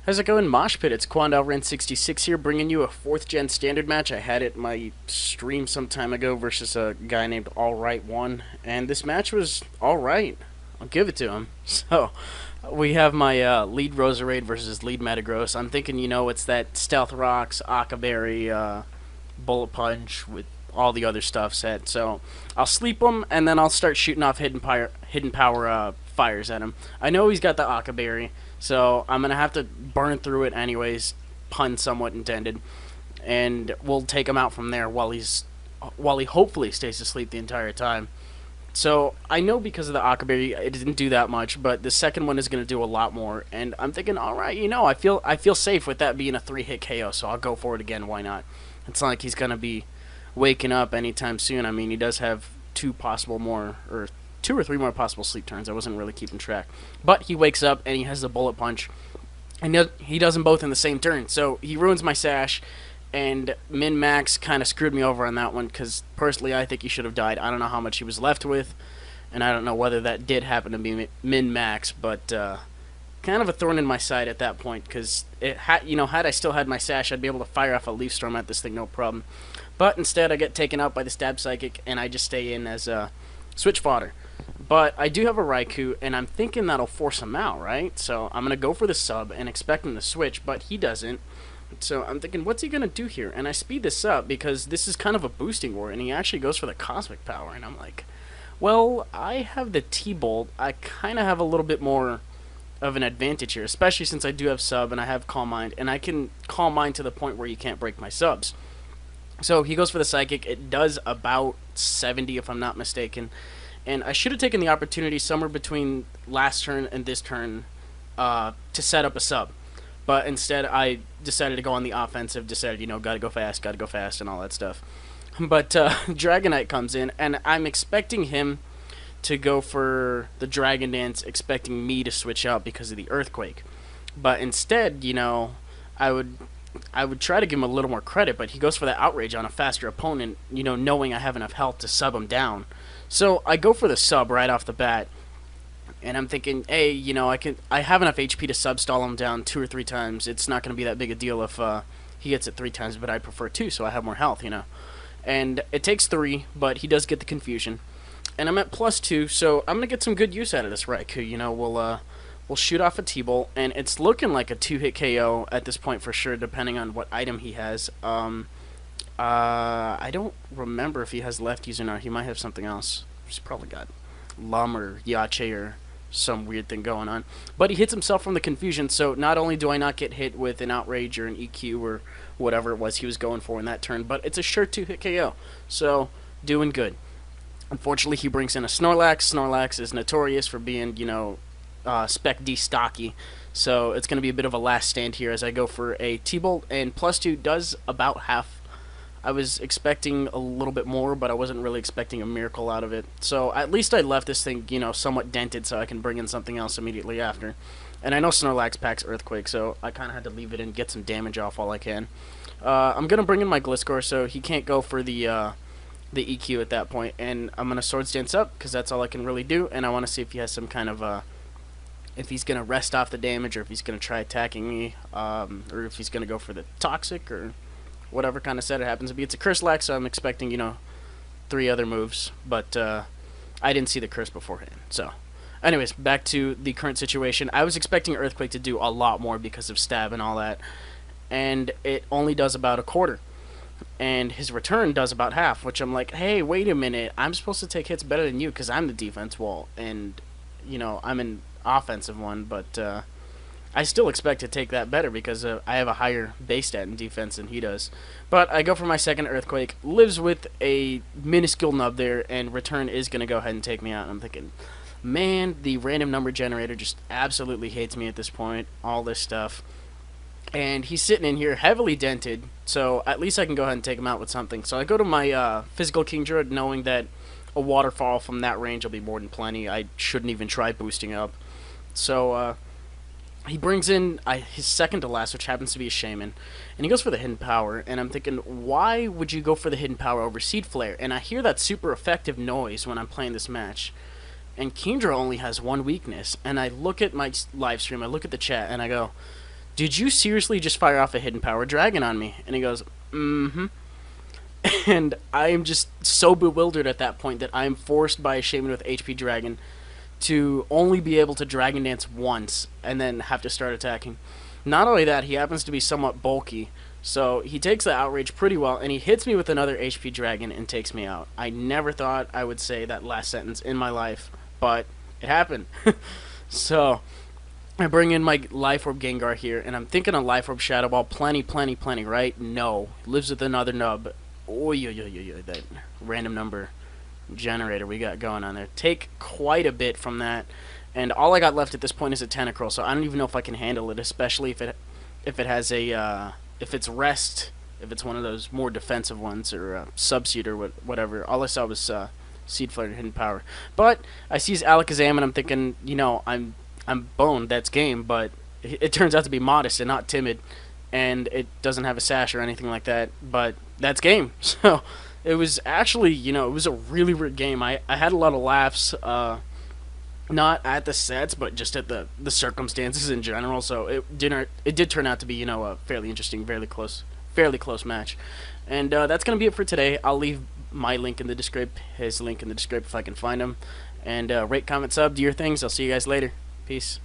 How's it going, Moshpit? It's KwandaoRen66 here, bringing you a 4th gen standard match. I had it in my stream some time ago versus a guy named Alright1, and this match was alright. I'll give it to him. So, we have my lead Roserade versus lead Metagross. I'm thinking, it's that Stealth Rocks, Akaberry, Bullet Punch with all the other stuff set. So, I'll sleep him, and then I'll start shooting off hidden power fires at him. I know he's got the Akaberry, so I'm going to have to burn through it anyways, pun somewhat intended, and we'll take him out from there while he hopefully stays asleep the entire time. So I know because of the Akaberry it didn't do that much, but the second one is going to do a lot more, and I'm thinking, alright, I feel safe with that being a 3-hit KO, so I'll go for it again, why not? It's not like he's going to be waking up anytime soon. I mean, he does have two or three more possible sleep turns. I wasn't really keeping track. But he wakes up and he has the Bullet Punch. And he does them both in the same turn. So he ruins my Sash. And Min-Max kind of screwed me over on that one because personally I think he should have died. I don't know how much he was left with. And I don't know whether that did happen to be Min-Max. But kind of a thorn in my side at that point because had I still had my Sash, I'd be able to fire off a Leaf Storm at this thing, no problem. But instead I get taken out by the Stab Psychic and I just stay in as switch fodder. But I do have a Raikou, and I'm thinking that'll force him out, right? So I'm going to go for the sub and expect him to switch, but he doesn't. So I'm thinking, what's he going to do here? And I speed this up because this is kind of a boosting war, and he actually goes for the Cosmic Power. And I'm like, well, I have the T-Bolt. I kind of have a little bit more of an advantage here, especially since I do have sub and I have Calm Mind, and I can Calm Mind to the point where you can't break my subs. So he goes for the Psychic. It does about 70 if I'm not mistaken. And I should have taken the opportunity somewhere between last turn and this turn to set up a sub. But instead, I decided to go on the offensive, decided, gotta go fast, and all that stuff. But Dragonite comes in, and I'm expecting him to go for the Dragon Dance, expecting me to switch out because of the Earthquake. But instead, I would try to give him a little more credit, but he goes for the Outrage on a faster opponent, knowing I have enough health to sub him down. So I go for the sub right off the bat, and I'm thinking, hey, I have enough HP to sub stall him down 2 or 3 times. It's not going to be that big a deal if he gets it 3 times, but I prefer 2, so I have more health, And it takes 3, but he does get the confusion. And I'm at +2, so I'm going to get some good use out of this Raikou. We'll shoot off a T-Bolt, and it's looking like a 2-hit KO at this point for sure, depending on what item he has. I don't remember if he has lefties or not. He might have something else. He's probably got Lum or Yache or some weird thing going on. But he hits himself from the confusion, so not only do I not get hit with an Outrage or an EQ or whatever it was he was going for in that turn, but it's a sure 2-hit KO. So, doing good. Unfortunately, he brings in a Snorlax. Snorlax is notorious for being, Spec D stocky. So, it's going to be a bit of a last stand here as I go for a T-Bolt, and +2 does about half. I was expecting a little bit more, but I wasn't really expecting a miracle out of it. So at least I left this thing, somewhat dented so I can bring in something else immediately after. And I know Snorlax packs Earthquake, so I kind of had to leave it and get some damage off while I can. I'm going to bring in my Gliscor, so he can't go for the EQ at that point. And I'm going to Swords Dance up, because that's all I can really do. And I want to see if he has some kind of, if he's going to rest off the damage, or if he's going to try attacking me, or if he's going to go for the Toxic, or whatever kind of set it happens to be. It's a Curse-Lax, so I'm expecting, 3 other moves, but I didn't see the Curse beforehand. So, anyways, back to the current situation. I was expecting Earthquake to do a lot more because of Stab and all that, and it only does about a quarter. And his return does about half, which I'm like, hey, wait a minute, I'm supposed to take hits better than you because I'm the defense wall, and, I'm an offensive one, but I still expect to take that better because I have a higher base stat in defense than he does. But I go for my second Earthquake, lives with a minuscule nub there, and return is going to go ahead and take me out. And I'm thinking, man, the random number generator just absolutely hates me at this point, all this stuff. And he's sitting in here heavily dented, so at least I can go ahead and take him out with something. So I go to my physical King Druid knowing that a Waterfall from that range will be more than plenty. I shouldn't even try boosting up. So, he brings in his second to last, which happens to be a Shaman, and he goes for the Hidden Power, and I'm thinking, why would you go for the Hidden Power over Seed Flare? And I hear that super effective noise when I'm playing this match, and Kingdra only has one weakness, and I look at my live stream, I look at the chat, and I go, did you seriously just fire off a hidden power dragon on me? And he goes, mm-hmm. And I am just so bewildered at that point that I am forced by a shaman with HP dragon to only be able to dragon dance once and then have to start attacking. Not only that, he happens to be somewhat bulky, so he takes the outrage pretty well, and he hits me with another HP dragon and takes me out. I never thought I would say that last sentence in my life, but it happened. So I bring in my Life Orb Gengar here, and I'm thinking a Life Orb Shadow Ball, plenty, right? No. Lives with another nub. Oy, that random number generator we got going on there. Take quite a bit from that, and all I got left at this point is a Tentacruel, so I don't even know if I can handle it, especially if it has a if it's rest, if it's one of those more defensive ones, or Subseed or whatever. All I saw was Seed Flare and Hidden Power, but I see his Alakazam and I'm thinking, you know, I'm boned, that's game, but it turns out to be modest and not timid, and it doesn't have a sash or anything like that, but that's game. So it was actually, you know, it was a really weird game. I had a lot of laughs, not at the sets, but just at the circumstances in general. So it did turn out to be, you know, a fairly interesting, fairly close match. And that's gonna be it for today. I'll leave my link in the description, his link in the description if I can find him. And rate, comment, sub, do your things. I'll see you guys later. Peace.